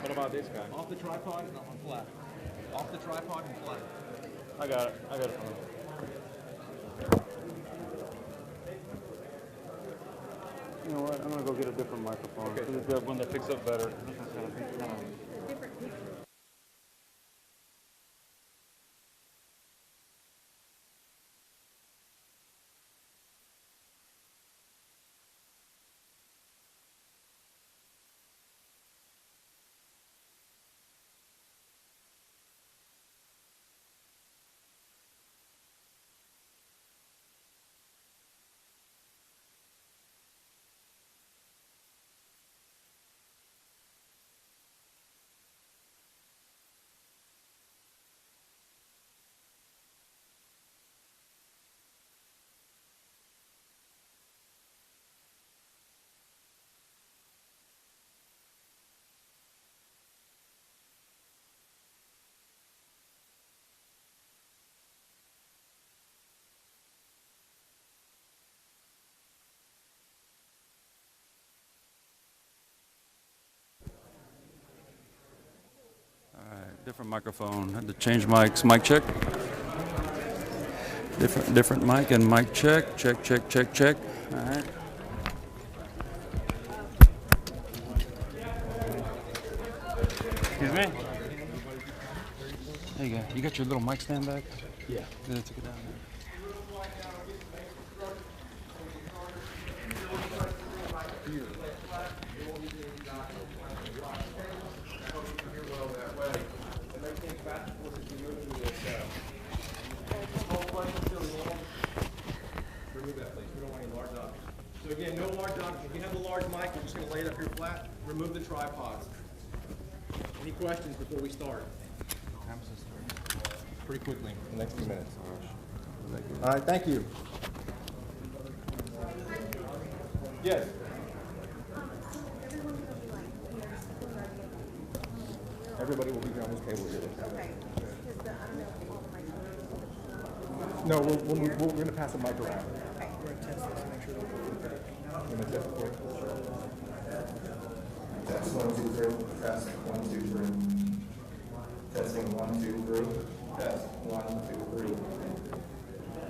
What about this guy? Off the tripod and on flat. Off the tripod and flat. I got it. I got it. You know what? I'm gonna go get a different microphone. Okay. This is the one that picks up better. This one's gonna be kind of. Different microphone. Had to change mics. Mic check. Different mic and mic check. Check. All right. Excuse me. There you go. You got your little mic stand back? Yeah. Yeah, took it down there. So again, no large objects. If you have the large mic, you're just going to lay it up here flat. Remove the tripods. Any questions before we start? Pretty quickly, in the next few minutes. All right, thank you. Yes. Everybody will be here on this table here. Okay. No, we're going to pass the mic around. Okay. We're going to test this, make sure we're going to test it for you. Test 1, 2, 3. Test 1, 2, 3. Testing 1, 2, 3. Test 1, 2, 3.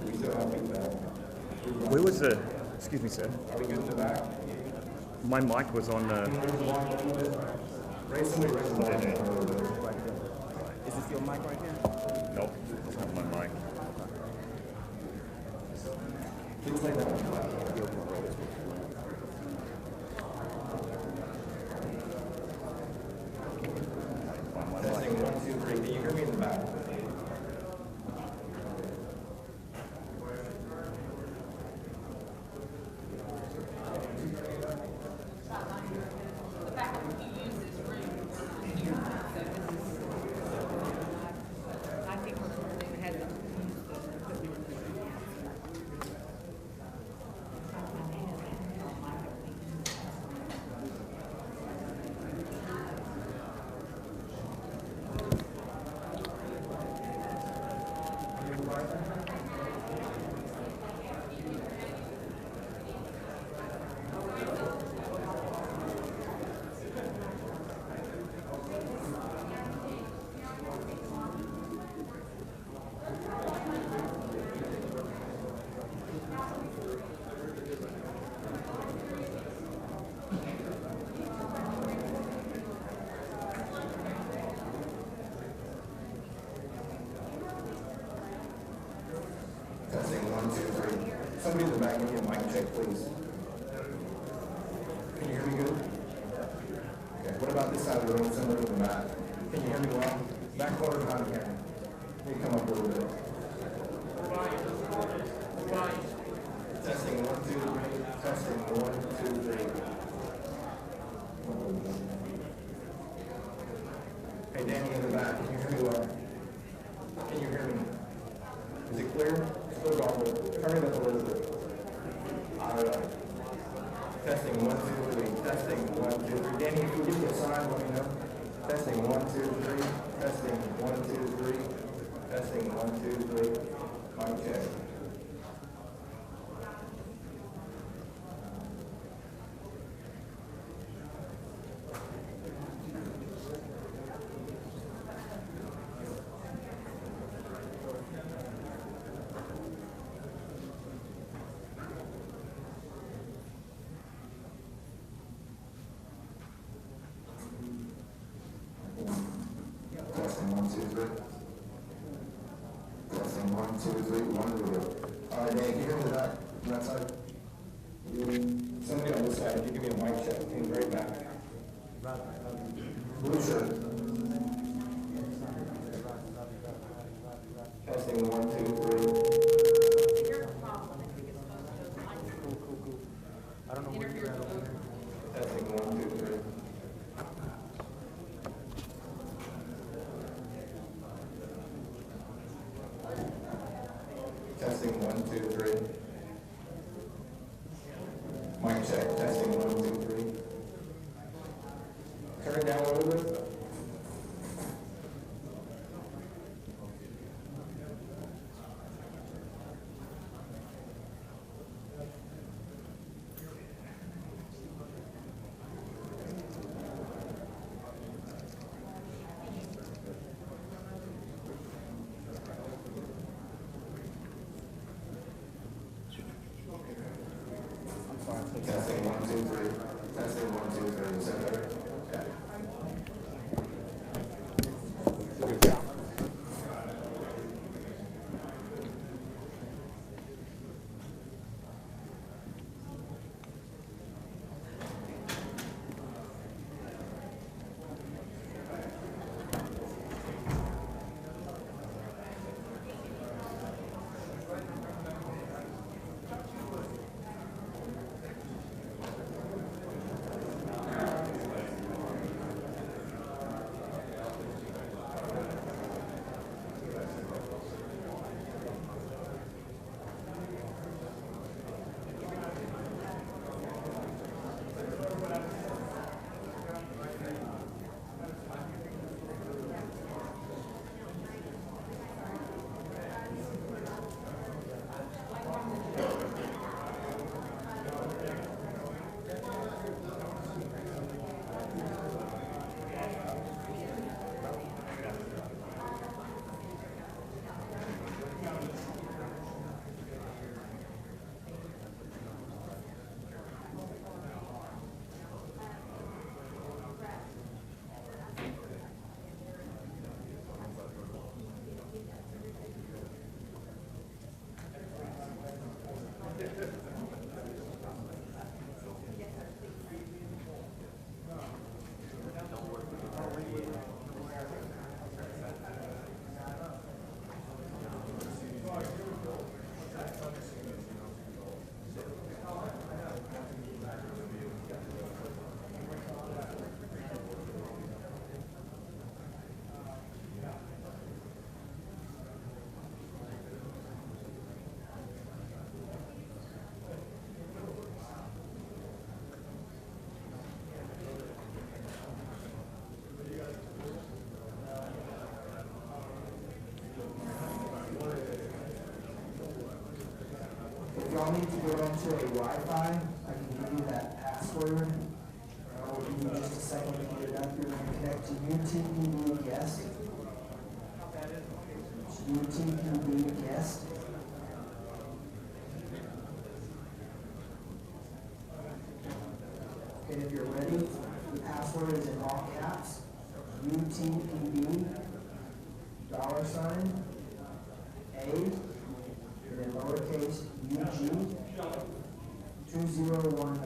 We still have feedback. Where was the, excuse me, sir? Are we good in the back? My mic was on the. Raise somebody, raise the mic. Is this your mic right here? Nope, it's not my mic. Please lay that one flat. Testing 1, 2, 3. Can you hear me in the back? Testing 1, 2, 3. Somebody in the back, give me a mic check, please. Can you hear me good? Okay, what about this side of the room, somebody in the back? Can you hear me well? Back corner behind the camera. Let me come up a little bit. Testing 1, 2, 3. Testing 1, 2, 3. Hey, Danny in the back, can you hear me well? Can you hear me? Is it clear? Still garbled. Turn it up a little bit. All right. Testing 1, 2, 3. Testing 1, 2, 3. Danny, if you give me a sign, let me know. Testing 1, 2, 3. Testing 1, 2, 3. Testing 1, 2, 3. Mic check. 1, 2, 3. Testing 1, 2, 3. 1 to the All right, Dan, can you hear me to that? From that side? Somebody on this side, if you give me a mic check, came right back. Blue shirt. Testing 1, 2, 3. Testing 1, 2, 3. Testing 1, 2, 3. Mic check. Testing 1, 2, 3. Turn it down a little bit. Testing 1, 2, 3. Testing 1, 2, 3. Is that better? Okay. Good job. Y'all need to go into a Wi-Fi. I can give you that password. I'll give you just a second to get it up. You're going to connect to UTPB guest. UTPB guest. Okay, if you're ready, the password is in all caps. UTPB $, A, and then lowercase UG 2019.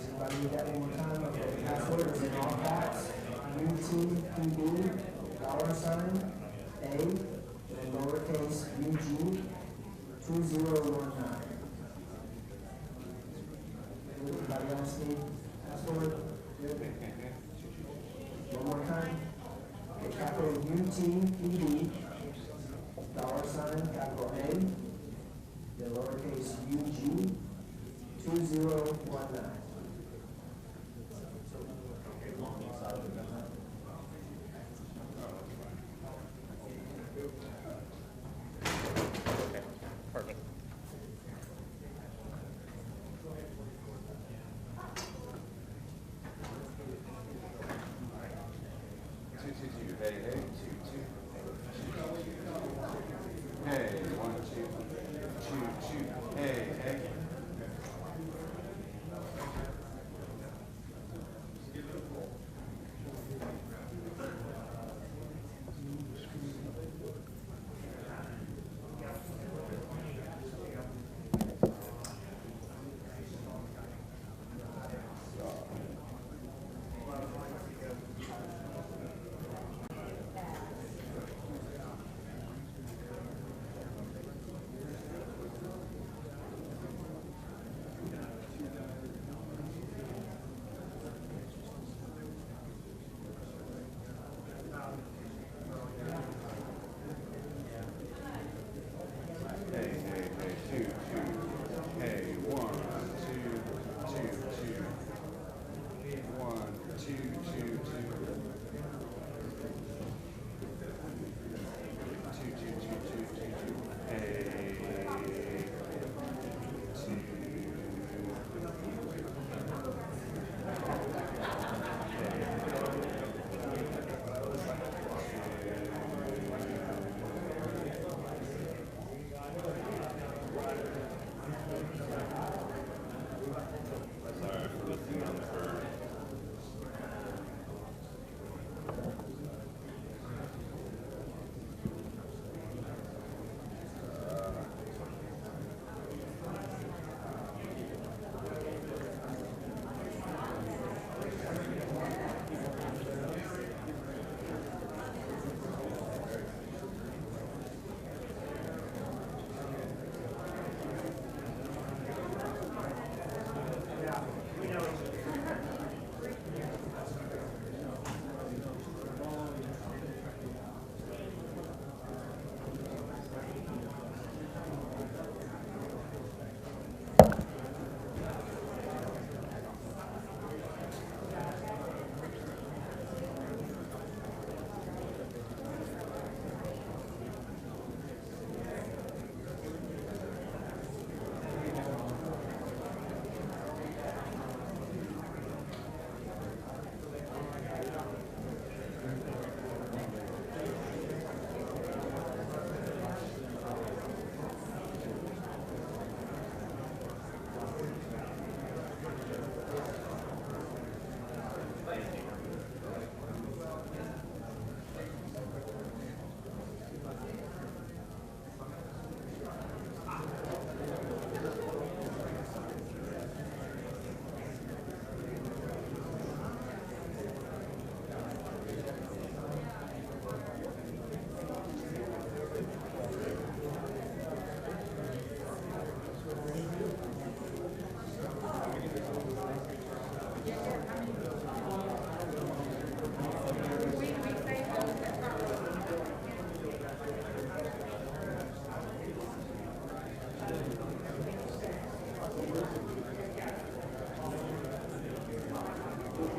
Everybody need that one more time? Okay, the password is in all caps. UTPB $, A, and then lowercase UG 2019. Anybody else need password? Good. One more time. Okay, capital UTPB, $, capital A, then lowercase UG 2019. Perfect. Hey, hey, 2, 2. Hey, 1, 2, 2, 2. Hey, hey.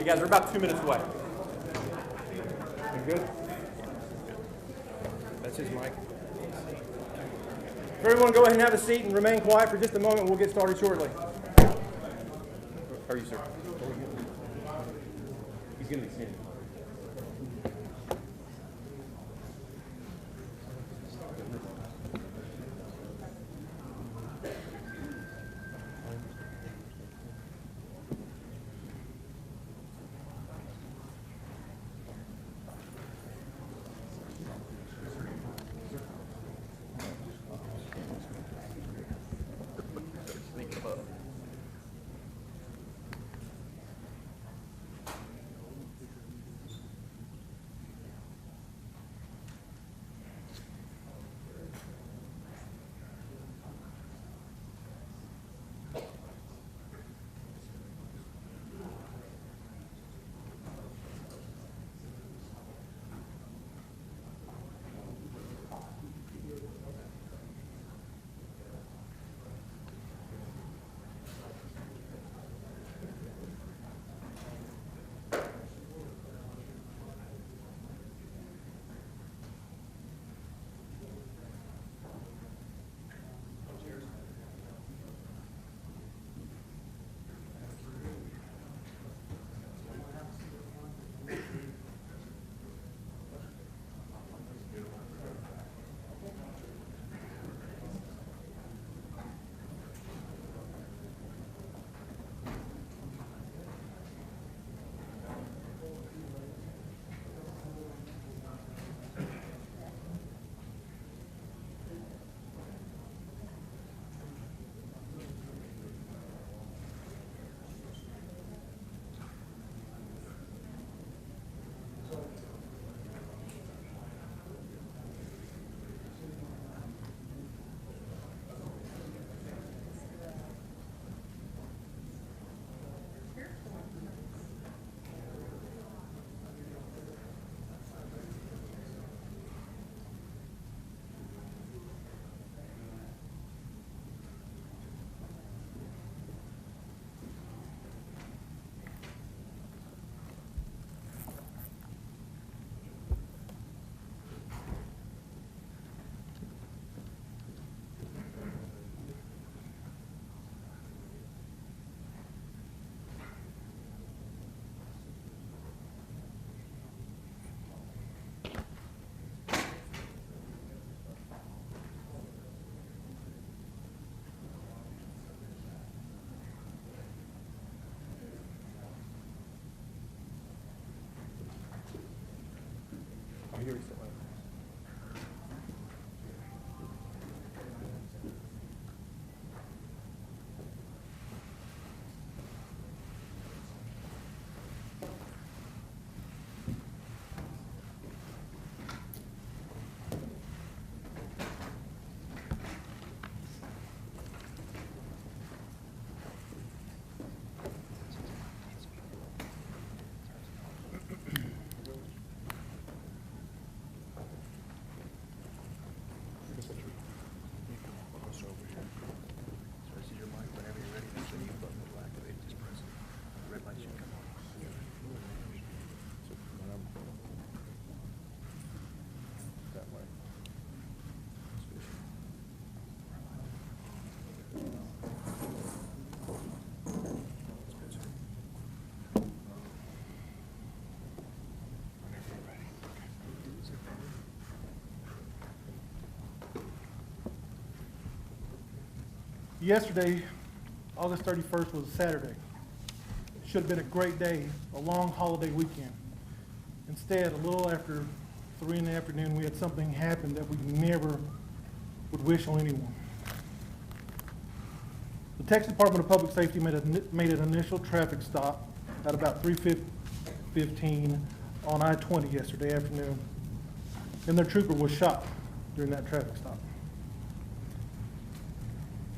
You guys are about 2 minutes away. You good? That's his mic. Everyone go ahead and have a seat and remain quiet for just a moment. We'll get started shortly. How are you, sir? He's going to be standing. Yesterday, August 31st, was a Saturday. Should have been a great day, a long holiday weekend. Instead, a little after 3 in the afternoon, we had something happen that we never would wish on anyone. The Texas Department of Public Safety made an initial traffic stop at about 3:15 on I-20 yesterday afternoon, and their trooper was shot during that traffic stop.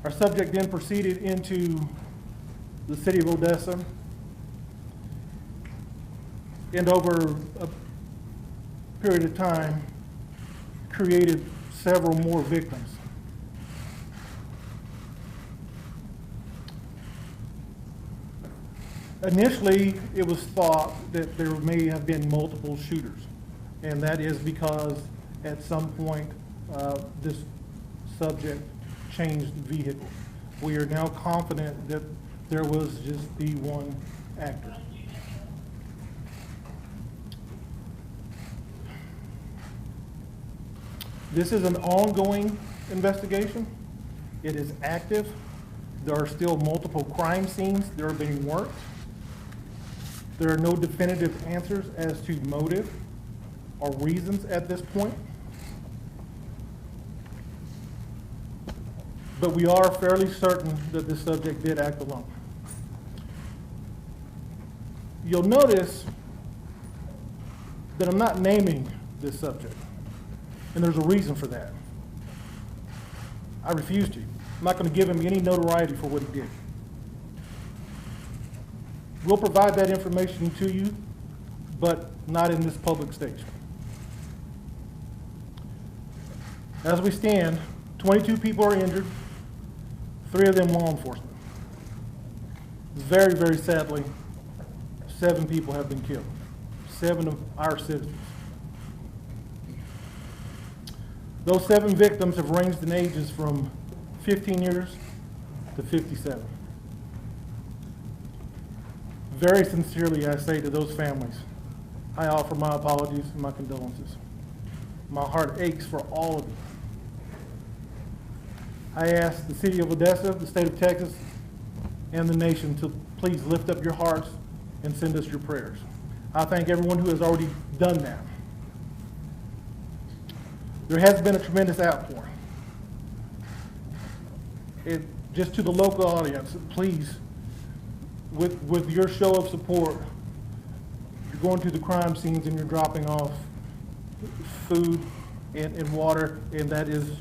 Our subject then proceeded into the city of Odessa, and over a period of time created several more victims. Initially, it was thought that there may have been multiple shooters, and that is because at some point this subject changed vehicle. We are now confident that there was just the one actor. This is an ongoing investigation. It is active. There are still multiple crime scenes that are being worked. There are no definitive answers as to motive or reasons at this point. But we are fairly certain that the subject did act alone. You'll notice that I'm not naming this subject, and there's a reason for that. I refuse to. I'm not going to give him any notoriety for what he did. We'll provide that information to you, but not in this public stage. As we stand, 22 people are injured, 3 of them law enforcement. Very, very sadly, 7 people have been killed. 7 of our citizens. Those 7 victims have ranged in ages from 15 years to 57. Very sincerely, I say to those families, I offer my apologies and my condolences. My heart aches for all of you. I ask the city of Odessa, the state of Texas, and the nation to please lift up your hearts and send us your prayers. I thank everyone who has already done that. There has been a tremendous outpouring. Just to the local audience, please, with your show of support, you're going to the crime scenes and you're dropping off food and water, and that is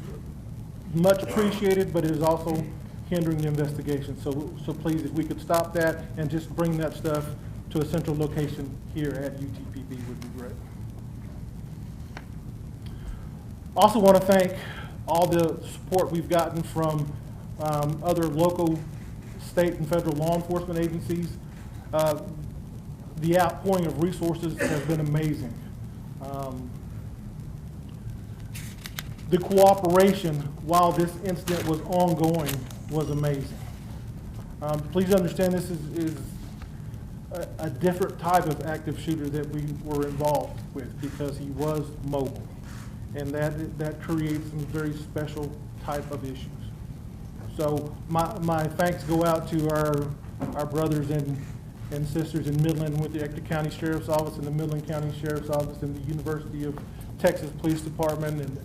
much appreciated, but it is also hindering the investigation. So please, if we could stop that and just bring that stuff to a central location here at UTPB would be great. Also want to thank all the support we've gotten from other local, state, and federal law enforcement agencies. The outpouring of resources has been amazing. The cooperation while this incident was ongoing was amazing. Please understand this is a different type of active shooter that we were involved with because he was mobile. And that creates some very special type of issues. So my thanks go out to our brothers and sisters in Midland with the Ector County Sheriff's Office and the Midland County Sheriff's Office and the University of Texas Police Department and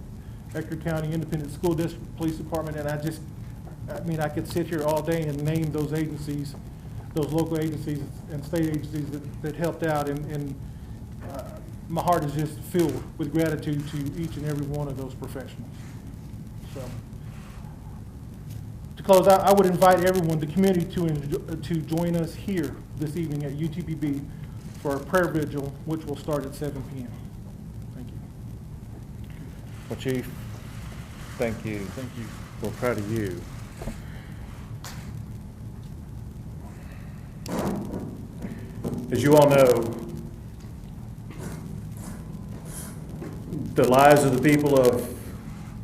Ector County Independent School District Police Department. And I could sit here all day and name those agencies, those local agencies and state agencies that helped out, and my heart is just filled with gratitude to each and every one of those professionals. So, to close out, I would invite everyone, the community, to join us here this evening at UTPB for our prayer vigil, which will start at 7 p.m. Thank you. Well, Chief, thank you. Thank you. We're proud of you. As you all know, the lives of the people of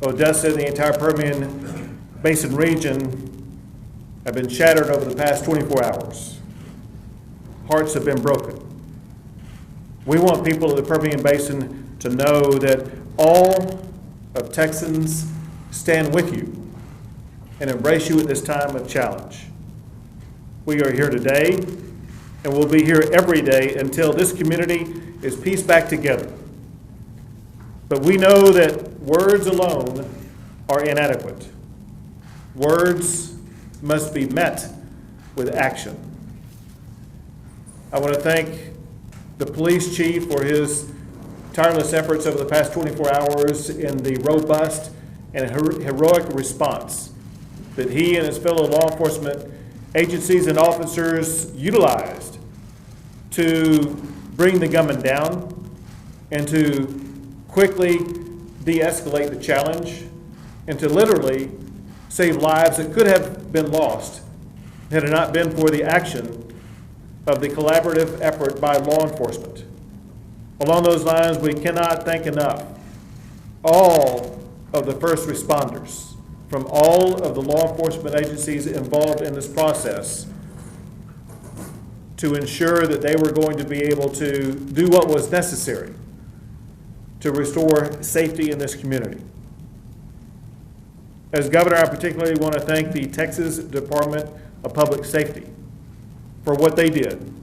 Odessa and the entire Permian Basin region have been shattered over the past 24 hours. Hearts have been broken. We want people of the Permian Basin to know that all of Texans stand with you and embrace you at this time of challenge. We are here today, and we'll be here every day until this community is pieced back together. But we know that words alone are inadequate. Words must be met with action. I want to thank the police chief for his tireless efforts over the past 24 hours in the robust and heroic response that he and his fellow law enforcement agencies and officers utilized to bring the gunman down and to quickly de-escalate the challenge and to literally save lives that could have been lost had it not been for the action of the collaborative effort by law enforcement. Along those lines, we cannot thank enough all of the first responders from all of the law enforcement agencies involved in this process to ensure that they were going to be able to do what was necessary to restore safety in this community. As governor, I particularly want to thank the Texas Department of Public Safety for what they did.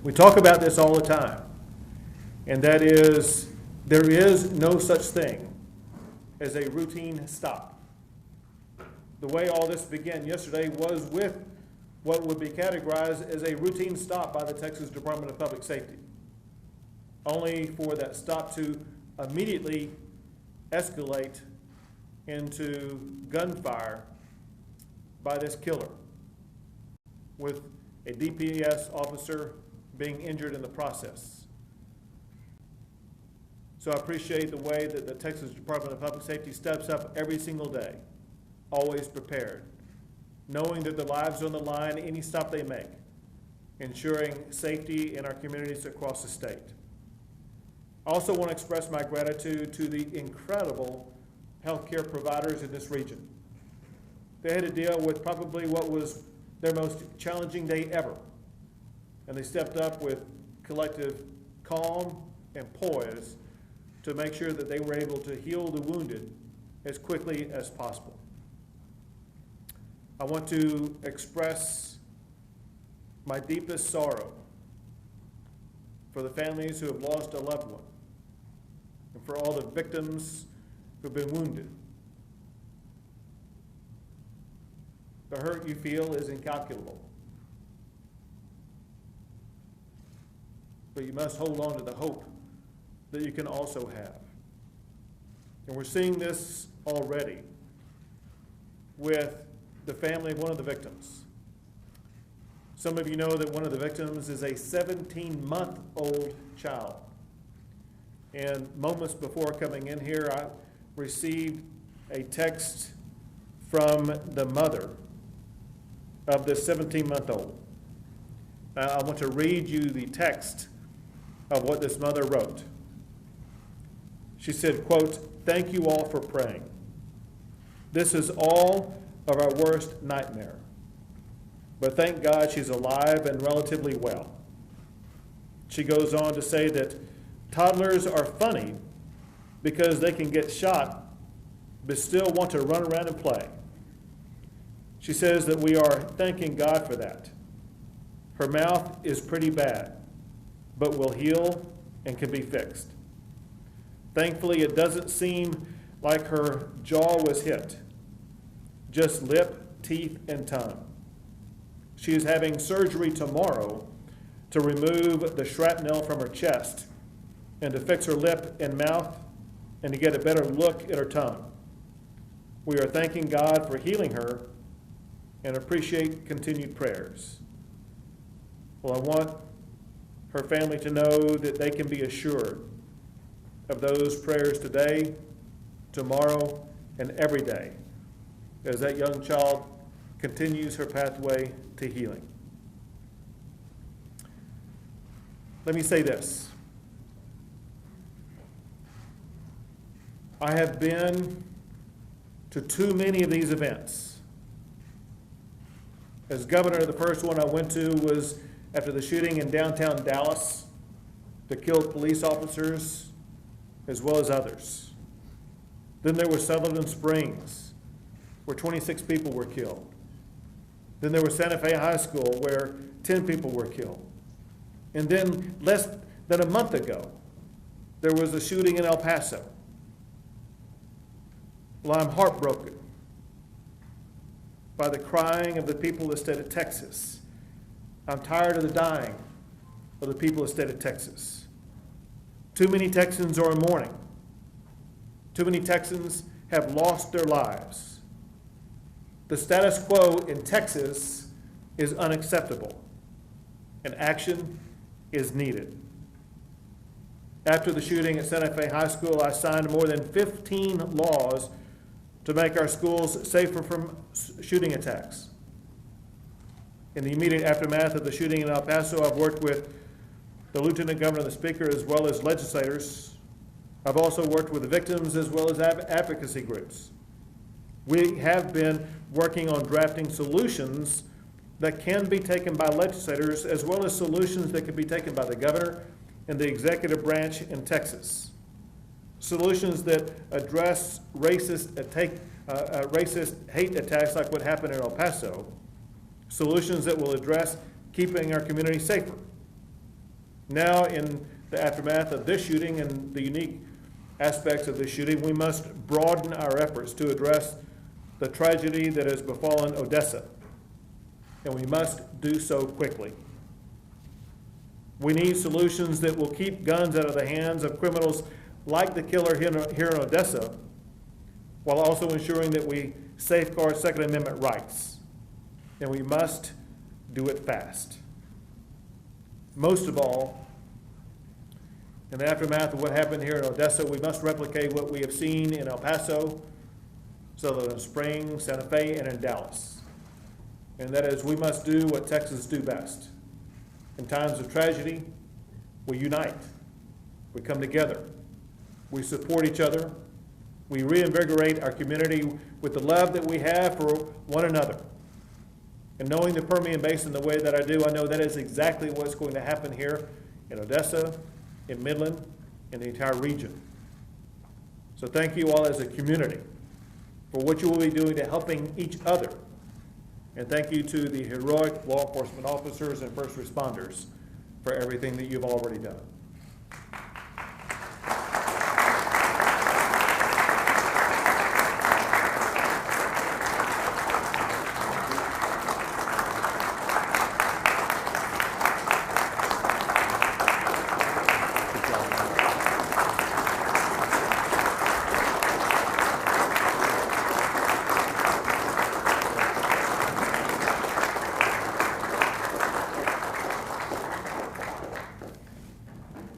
We talk about this all the time, and that is, there is no such thing as a routine stop. The way all this began yesterday was with what would be categorized as a routine stop by the Texas Department of Public Safety, only for that stop to immediately escalate into gunfire by this killer, with a DPS officer being injured in the process. So I appreciate the way that the Texas Department of Public Safety steps up every single day, always prepared, knowing that their lives are on the line any stop they make, ensuring safety in our communities across the state. I also want to express my gratitude to the incredible healthcare providers in this region. They had to deal with probably what was their most challenging day ever, and they stepped up with collective calm and poise to make sure that they were able to heal the wounded as quickly as possible. I want to express my deepest sorrow for the families who have lost a loved one and for all the victims who have been wounded. The hurt you feel is incalculable, but you must hold on to the hope that you can also have. And we're seeing this already with the family of one of the victims. Some of you know that one of the victims is a 17-month-old child. And moments before coming in here, I received a text from the mother of this 17-month-old. I want to read you the text of what this mother wrote. She said, quote, "Thank you all for praying. This is all of our worst nightmare. But thank God she's alive and relatively well." She goes on to say that toddlers are funny because they can get shot but still want to run around and play. She says that we are thanking God for that. Her mouth is pretty bad, but will heal and can be fixed. Thankfully, it doesn't seem like her jaw was hit, just lip, teeth, and tongue. She is having surgery tomorrow to remove the shrapnel from her chest and to fix her lip and mouth and to get a better look at her tongue. We are thanking God for healing her and appreciate continued prayers. Well, I want her family to know that they can be assured of those prayers today, tomorrow, and every day as that young child continues her pathway to healing. Let me say this. I have been to too many of these events. As governor, the first one I went to was after the shooting in downtown Dallas that killed police officers as well as others. Then there was Sutherland Springs, where 26 people were killed. Then there was Santa Fe High School, where 10 people were killed. And then less than a month ago, there was a shooting in El Paso. Well, I'm heartbroken by the crying of the people of the state of Texas. I'm tired of the dying of the people of the state of Texas. Too many Texans are in mourning. Too many Texans have lost their lives. The status quo in Texas is unacceptable, and action is needed. After the shooting at Santa Fe High School, I signed more than 15 laws to make our schools safer from shooting attacks. In the immediate aftermath of the shooting in El Paso, I've worked with the Lieutenant Governor and the Speaker as well as legislators. I've also worked with the victims as well as advocacy groups. We have been working on drafting solutions that can be taken by legislators as well as solutions that can be taken by the governor and the executive branch in Texas. Solutions that address racist hate attacks like what happened in El Paso. Solutions that will address keeping our community safer. Now, in the aftermath of this shooting and the unique aspects of this shooting, we must broaden our efforts to address the tragedy that has befallen Odessa, and we must do so quickly. We need solutions that will keep guns out of the hands of criminals like the killer here in Odessa, while also ensuring that we safeguard Second Amendment rights. And we must do it fast. Most of all, in the aftermath of what happened here in Odessa, we must replicate what we have seen in El Paso, Sutherland Springs, Santa Fe, and in Dallas. And that is, we must do what Texans do best. In times of tragedy, we unite. We come together. We support each other. We reinvigorate our community with the love that we have for one another. And knowing the Permian Basin the way that I do, I know that is exactly what's going to happen here in Odessa, in Midland, in the entire region. So thank you all as a community for what you will be doing to helping each other. And thank you to the heroic law enforcement officers and first responders for everything that you've already done.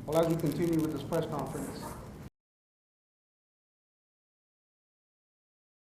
Well, as we continue with this press conference,